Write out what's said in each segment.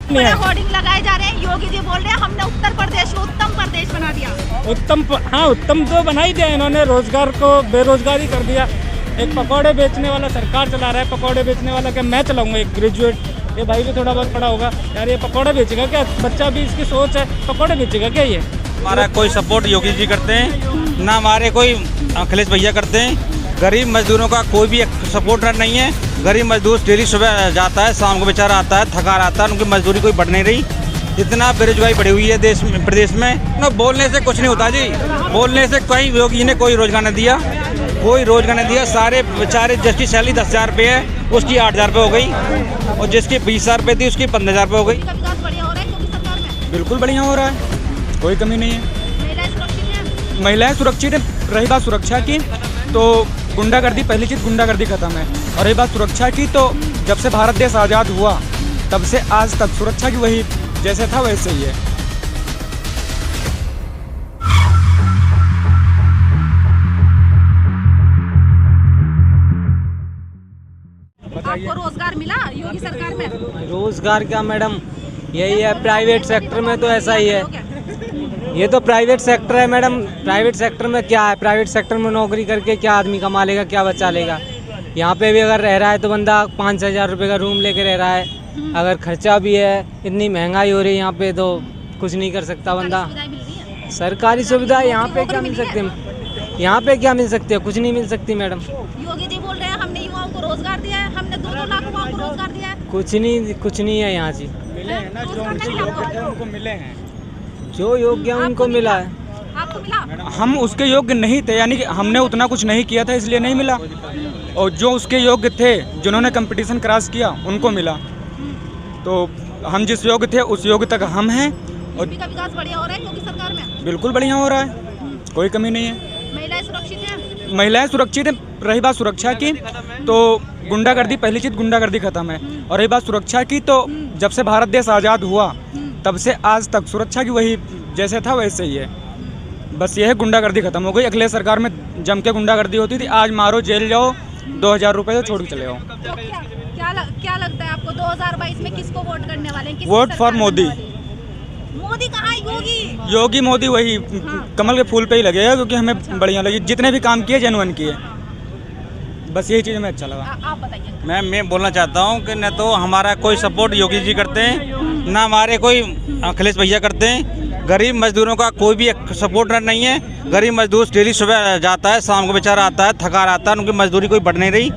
Hoarding लगाए जा रहे हैं। योगी जी बोल रहे हैं हमने उत्तर प्रदेश को उत्तम प्रदेश बना दिया। उत्तम तो बना ही दिया इन्होंने। रोजगार को बेरोजगारी कर दिया। एक पकौड़े बेचने वाला सरकार चला रहा है। पकौड़े बेचने वाला क्या मैं चलाऊंगा? एक ग्रेजुएट ये भाई भी थोड़ा बहुत पढ़ा होगा यार, ये पकौड़े बेचेगा क्या? बच्चा भी इसकी सोच है, पकौड़े बेचेगा क्या ये? हमारा कोई सपोर्ट योगी जी करते हैं ना, हमारे कोई अखिलेश भैया करते हैं। गरीब मजदूरों का कोई भी सपोर्ट नहीं है। गरीब मजदूर डेली सुबह जाता है, शाम को बेचारा आता है, थका आता है, उनकी मजदूरी कोई बढ़ नहीं रही। इतना बेरोजगारी बढ़ी हुई है देश में, प्रदेश में। ना बोलने से कुछ नहीं होता जी, बोलने से कहीं योगी ने कोई रोजगार नहीं दिया, कोई रोजगार नहीं दिया। सारे बेचारे जिसकी सैलरी 10,000 रुपये है उसकी 8,000 रुपये हो गई, और जिसकी 20,000 रुपये थी उसकी 15,000 रुपये हो गई। बिल्कुल बढ़िया हो रहा है, कोई कमी नहीं है। महिलाएं सुरक्षित है। रही बात सुरक्षा की तो गुंडागर्दी, पहली चीज़ गुंडागर्दी खत्म है। और रही बात सुरक्षा की तो जब से भारत देश आज़ाद हुआ तब से आज तक सुरक्षा की वही जैसे था वैसे ही है। आपको रोजगार मिला योगी सरकार में? रोजगार क्या मैडम, यही है प्राइवेट सेक्टर में तो ऐसा ही है। ये तो प्राइवेट सेक्टर है मैडम। प्राइवेट सेक्टर में क्या है? प्राइवेट सेक्टर में नौकरी करके क्या आदमी कमा लेगा, क्या बचा लेगा? यहाँ पे भी अगर रह रहा है तो बंदा 5,000 रुपये का रूम लेके रह रहा है। अगर खर्चा भी है, इतनी महंगाई हो रही है यहाँ पे, तो कुछ नहीं कर सकता बंदा। सरकारी सुविधा यहाँ पे क्या मिल सकती है? यहाँ पे क्या मिल सकती है? कुछ नहीं मिल सकती मैडम। योगी जी बोल रहे हैं हमने युवाओं को रोजगार दिया है, हमने 2-2 लाख युवाओं को रोजगार दिया है। कुछ नहीं है यहाँ जी। मिले हैं ना, जो उनके योग्य थे उनको मिले हैं। जो योग्य उनको मिला है। आपको मिला? हम उसके योग्य नहीं थे, यानी कि हमने उतना कुछ नहीं किया था इसलिए नहीं मिला। और जो उसके योग्य थे, जिन्होंने कंपटीशन क्रॉस किया, उनको मिला। तो हम जिस योग्य थे उस योग्य तक हम हैं। और का विकास बढ़िया हो रहा है योगी सरकार में? बिल्कुल बढ़िया हो रहा है, कोई कमी नहीं है। महिलाएं सुरक्षित हैं? महिलाएं सुरक्षित है। रही बात सुरक्षा की तो गुंडागर्दी, पहली चीज़ गुंडागर्दी खत्म है। और रही बात सुरक्षा की तो जब से भारत देश आज़ाद हुआ तब से आज तक सुरक्षा की वही जैसे था वैसे ही है। बस यह गुंडागर्दी खत्म हो गई। अखिलेश सरकार में जम के गुंडागर्दी होती थी, आज मारो जेल जाओ, 2,000 रुपये तो छोड़ के चले जाओ। तो क्या लगता है आपको 2022 में किसको वोट करने वाले हैं? Vote for Modi. मोदी कहाँ है? योगी योगी मोदी वही कमल के फूल पे ही लगेगा, क्योंकि हमें बढ़िया लगी। जितने भी काम किए जेन्युइन किए, बस यही चीज़ हमें अच्छा लगा। आप बताइए। मैं बोलना चाहता हूँ कि न तो हमारा कोई सपोर्ट योगी जी करते हैं ना, हमारे कोई अखिलेश भैया करते हैं। गरीब मजदूरों का कोई भी सपोर्ट नहीं है। गरीब मजदूर डेली सुबह जाता है, शाम को बेचारा आता है, थका आता है, उनकी मजदूरी कोई बढ़ नहीं रही।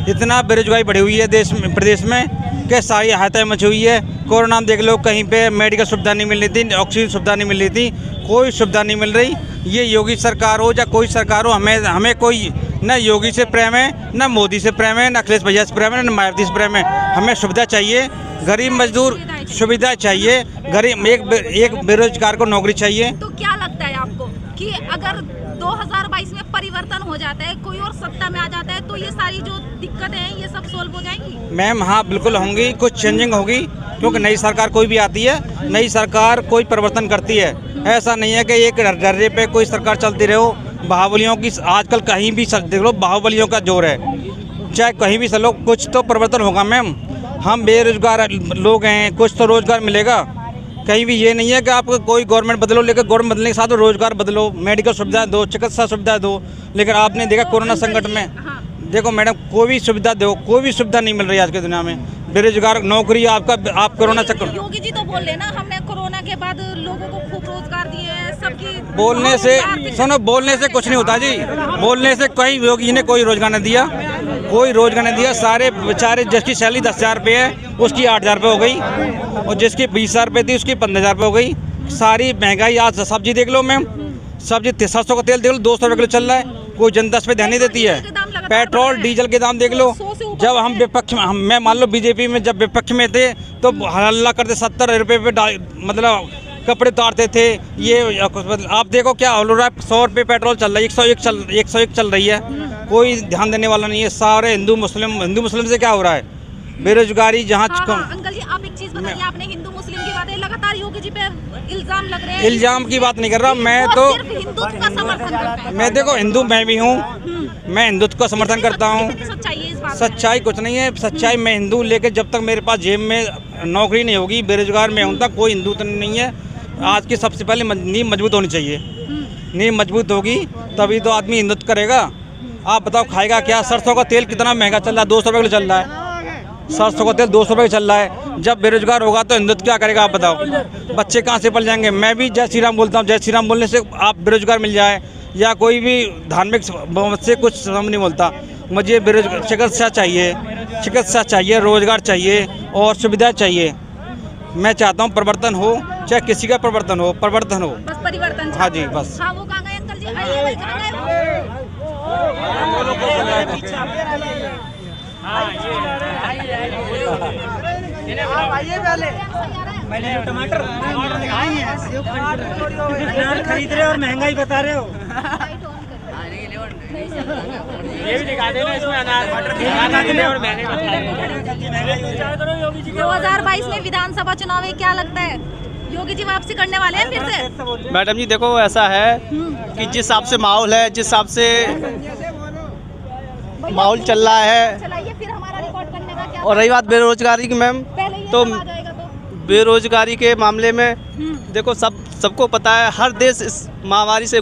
इतना बेरोजगारी बढ़ी हुई है देश में, प्रदेश में, कि सारी हालतें मची हुई है। कोरोना में देख लो, कहीं पे मेडिकल सुविधा नहीं मिल रही थी, ऑक्सीजन सुविधा नहीं मिल रही थी, कोई सुविधा नहीं मिल रही। ये योगी सरकार हो या कोई सरकार हो, हमें कोई न योगी से प्रेम है, न मोदी से प्रेम है, न अखिलेश भैया से प्रेम है, न मायावती से प्रेम है। हमें सुविधा चाहिए, गरीब मजदूर सुविधा चाहिए, गरीब एक बेरोजगार को नौकरी चाहिए। तो क्या लगता है आपको कि अगर 2022 में परिवर्तन हो जाता है, कोई और सत्ता में आ जाता है, तो ये सारी जो दिक्कतें हैं ये सब सोल्व हो जाएंगी? मैम हाँ, बिल्कुल होंगी, कुछ चेंजिंग होगी, क्योंकि नई सरकार कोई भी आती है, नई सरकार कोई परिवर्तन करती है। ऐसा नहीं है कि एक डर्रे पे कोई सरकार चलती रहो। बाहुबलियों की आजकल कहीं भी देख लो, बाहुबलियों का जोर है, चाहे कहीं भी चलो, कुछ तो परिवर्तन होगा मैम। हम बेरोजगार लोग हैं, कुछ तो रोजगार मिलेगा। कहीं भी ये नहीं है कि आप कोई गवर्नमेंट बदलो, लेकिन गवर्नमेंट बदलने के साथ रोजगार बदलो, मेडिकल सुविधा दो, चिकित्सा सुविधा दो। लेकिन आपने देखा कोरोना संकट में, देखो मैडम, कोई भी सुविधा दो, कोई भी सुविधा नहीं मिल रही आज की दुनिया में। बेरोजगार नौकरी आप कोरोना चक्कर। योगी जी तो बोल रहे ना हमने कोरोना के बाद लोगों को खूब रोजगार दिए हैं, सबकी बोलने से सुनो, बोलने से कुछ नहीं होता जी, बोलने से कहीं योगी ने कोई रोजगार नहीं दिया, कोई रोजगार नहीं दिया। सारे बेचारे जिसकी सैलरी 10,000 रुपये है उसकी 8,000 रुपये हो गई, और जिसकी 20,000 रुपये थी उसकी 15,000 रुपये हो गई। सारी महंगाई, आज सब्जी देख लो मैम, सब्जी 700 का तेल देख लो, 200 रुपये किलो चल रहा है, कोई जनता इस पे ध्यान नहीं देती है। पेट्रोल डीजल के दाम देख लो, जब हम विपक्ष में, मैं मान लो बीजेपी में जब विपक्ष में थे तो हल्ला करते 70 रुपये पे मतलब कपड़े उतारते थे। ये आप देखो क्या हो रहा है, 100 रुपये पेट्रोल चल रहा है, 101 चल रही है, कोई ध्यान देने वाला नहीं है। सारे हिंदू मुस्लिम से क्या हो रहा है, बेरोजगारी जहाँ। अंकल जी आप एक चीज बताइए, आपने हिंदू मुस्लिम की बातें लगातार योगी जी पे इल्जाम लग रहे हैं। इल्जाम की बात नहीं कर रहा मैं, तो सिर्फ हिंदुत्व का समर्थन करते हैं। मैं देखो हिंदू मैं भी हूँ, मैं हिंदुत्व का समर्थन करता हूँ। सच्चाई है इस बात में? सच्चाई कुछ नहीं है, सच्चाई मैं हिंदू, लेकिन जब तक मेरे पास जेब में नौकरी नहीं होगी, बेरोजगार में होता कोई हिंदुत्व नहीं है। आज की सबसे पहले नींव मजबूत होनी चाहिए। नींव मजबूत होगी तभी तो आदमी हिंदुत्व करेगा। आप बताओ खाएगा क्या? सरसों का तेल कितना महंगा चल रहा है, 200 रुपये किलो चल रहा है। सरसों का तेल 200 रुपये चल रहा है। जब बेरोजगार होगा तो हिंदुत्व क्या करेगा आप बताओ? बच्चे कहाँ से पल जाएंगे? मैं भी जय श्री राम बोलता हूँ, जय श्री राम बोलने से आप बेरोजगार मिल जाए या कोई भी धार्मिक से कुछ समझ नहीं बोलता। मुझे बेरोजगार चिकित्सा चाहिए, रोजगार चाहिए और सुविधा चाहिए। मैं चाहता हूँ परिवर्तन हो, चाहे किसी का परिवर्तन हो, परिवर्तन हो। बस परिवर्तन। हाँ जी, बस। हाँ, वो कहाँ गए अंकल जी? आइए भाई, कहाँ गए वो? मैंने जो टमाटर खरीद रहे हो और महंगाई बता रहे हो। ये भी दिखा देना इसमें अनार और महंगाई बता रहे हो। 2022 में विधानसभा चुनाव है, क्या लगता है योगी जी वापसी करने वाले हैं फिर से? मैडम जी देखो, ऐसा है कि जिस हिसाब से माहौल है, जिस हिसाब से माहौल चल रहा है, चलाइए फिर हमारा रिकॉर्ड करने का क्या? और रही बात बेरोजगारी की मैम, तो बेरोजगारी के मामले में देखो सबको पता है, हर देश इस महामारी से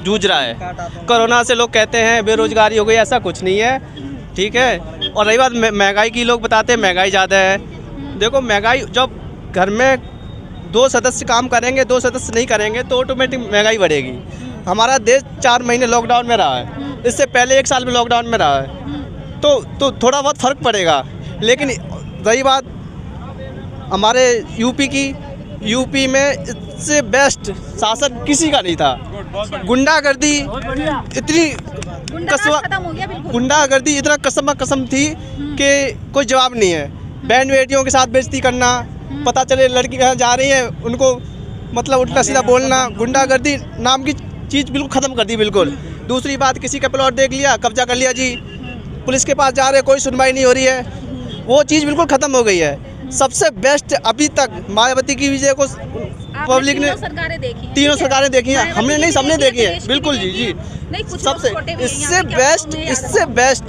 जूझ रहा है। कोरोना से लोग कहते हैं बेरोजगारी हो गई, ऐसा कुछ नहीं है, ठीक है। और रही बात महंगाई की, लोग बताते हैं महंगाई ज़्यादा है। देखो महंगाई, जब घर में 2 सदस्य काम करेंगे, 2 सदस्य नहीं करेंगे तो ऑटोमेटिक महंगाई बढ़ेगी। हमारा देश 4 महीने लॉकडाउन में रहा है, इससे पहले 1 साल में लॉकडाउन में रहा है, तो थोड़ा बहुत फ़र्क पड़ेगा। लेकिन रही बात हमारे यूपी की, यूपी में इससे बेस्ट शासन किसी का नहीं था। गुंडागर्दी इतनी गुंडागर्दी इतना कसम थी कि कोई जवाब नहीं है। बहन बेटियों के साथ बेइज्जती करना, पता चले लड़कियां जा रही हैं उनको मतलब उल्टा सीधा बोलना, गुंडागर्दी नाम की चीज़ बिल्कुल ख़त्म कर दी बिल्कुल। दूसरी बात, किसी का प्लॉट देख लिया, कब्जा कर लिया जी, पुलिस के पास जा रहे, कोई सुनवाई नहीं हो रही है, वो चीज़ बिल्कुल ख़त्म हो गई है। सबसे बेस्ट अभी तक मायावती की विजय को पब्लिक ने तीनों सरकारें देखी हैं, हमने नहीं, सबने देखी है बिल्कुल जी। सबसे इससे बेस्ट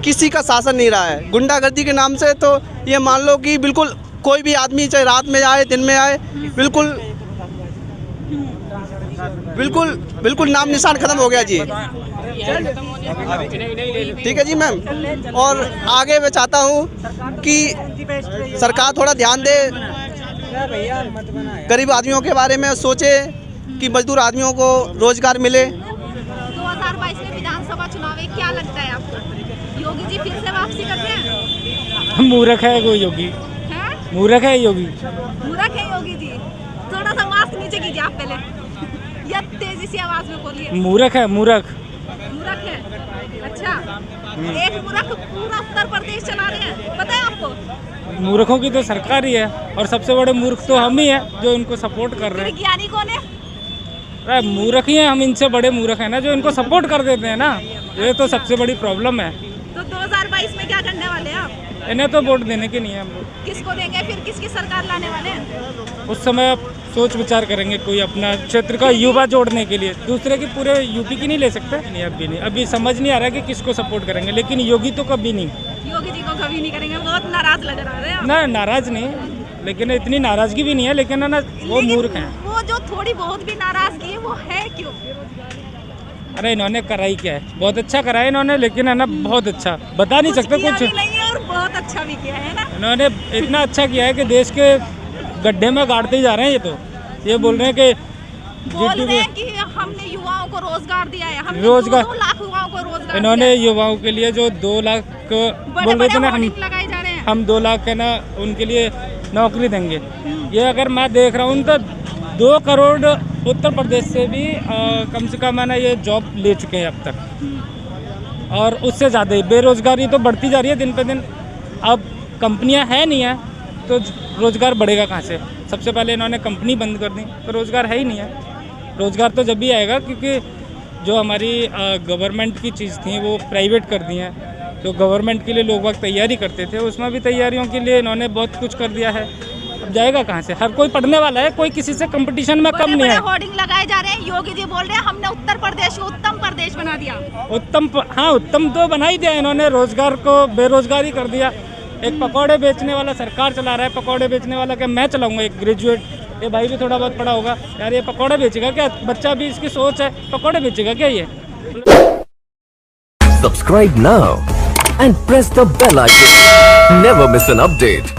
किसी का शासन नहीं रहा है। गुंडागर्दी के नाम से तो ये मान लो कि बिल्कुल कोई भी आदमी चाहे रात में आए दिन में आए, बिल्कुल नाम निशान खत्म हो गया जी। ठीक है जी मैम। और आगे मैं चाहता हूँ कि सरकार थोड़ा ध्यान दे, गरीब आदमियों के बारे में सोचे कि मजदूर आदमियों को रोजगार मिले। 2022 में विधानसभा चुनाव है, क्या लगता है आपको योगी जी फिर से वापसी करते हैं? मूर्ख है कोई योगी, मूर्ख है योगी, मूर्ख है योगी जी। थोड़ा सा मास्क नीचे कीजिए आप पहले, या तेजी से आवाज में बोलिए। मूर्ख है, मूर्ख है। अच्छा, एक मूर्ख पूरा उत्तर प्रदेश चला रहे हैं, पता है आपको? मूर्खों की तो सरकार ही है और सबसे बड़े मूर्ख तो हम ही हैं जो इनको सपोर्ट कर रहे हैं। विज्ञानी कौन है? मूर्ख ही हैं हम, इनसे बड़े मूर्ख हैं ना जो इनको सपोर्ट कर देते हैं ना, ये तो सबसे बड़ी प्रॉब्लम है। तो 2022 में क्या करने वाले हैं आप? इन्हें तो वोट देने के नहीं है हम लोग। किसको देंगे फिर? किसकी सरकार लाने वाले हैं? उस समय सोच विचार करेंगे, कोई अपना क्षेत्र का युवा जोड़ने के लिए। दूसरे की पूरे यूपी की नहीं ले सकते। नहीं, अभी नहीं, अभी समझ नहीं आ रहा है कि किसको सपोर्ट करेंगे, लेकिन योगी तो कभी नहीं। योगी जी को कभी नहीं करेंगे, बहुत नाराज लग रहा है। ना, नाराज नहीं, लेकिन इतनी नाराजगी भी नहीं है, लेकिन ना वो मूर्ख हैं। वो जो थोड़ी बहुत भी नाराजगी है वो है क्यों? अरे इन्होंने कराई क्या है, बहुत अच्छा कराया इन्होंने, लेकिन है ना बहुत अच्छा, बता नहीं सकते कुछ नहीं है और बहुत अच्छा भी किया है ना। इन्होंने इतना अच्छा किया है कि देश के गड्ढे में गाड़ते ही जा रहे हैं। ये बोल रहे हैं कि हमने युवाओं को रोजगार दिया है, हमने रोजगार 2 लाख युवाओं को रोजगार इन्होंने युवाओं के लिए जो 2 लाख बोल रहे थे ना, हम 2 लाख है ना उनके लिए नौकरी देंगे। ये अगर मैं देख रहा हूँ तो 2 करोड़ उत्तर प्रदेश से भी कम से कम है ना ये जॉब ले चुके हैं अब तक, और उससे ज़्यादा ही बेरोजगारी तो बढ़ती जा रही है दिन पे दिन। अब कंपनियां है नहीं है तो रोज़गार बढ़ेगा कहाँ से? सबसे पहले इन्होंने कंपनी बंद कर दी तो रोज़गार है ही नहीं है। रोज़गार तो जब भी आएगा क्योंकि जो हमारी गवर्नमेंट की चीज़ थी वो प्राइवेट कर दी हैं। तो गवर्नमेंट के लिए लोग वक्त तैयारी करते थे, उसमें भी तैयारियों के लिए इन्होंने बहुत कुछ कर दिया है। अब जाएगा कहाँ से? हर कोई पढ़ने वाला है, कोई किसी से कंपटीशन में कम नहीं है। होर्डिंग लगाए जा रहे हैं, योगी जी बोल रहे हैं हमने उत्तर प्रदेश को उत्तम प्रदेश बना दिया। उत्तम तो बना ही दिया इन्होंने, रोजगार को बेरोजगारी कर दिया। एक पकौड़े बेचने वाला सरकार चला रहा है, पकौड़े बेचने वाला क्या मैं चलाऊंगा, एक ग्रेजुएट ये भाई भी थोड़ा बहुत पढ़ा होगा, यार ये पकौड़े बेचेगा क्या? बच्चा भी इसकी सोच है, पकौड़े बेचेगा क्या ये? Subscribe now and press the bell icon. Never miss an update.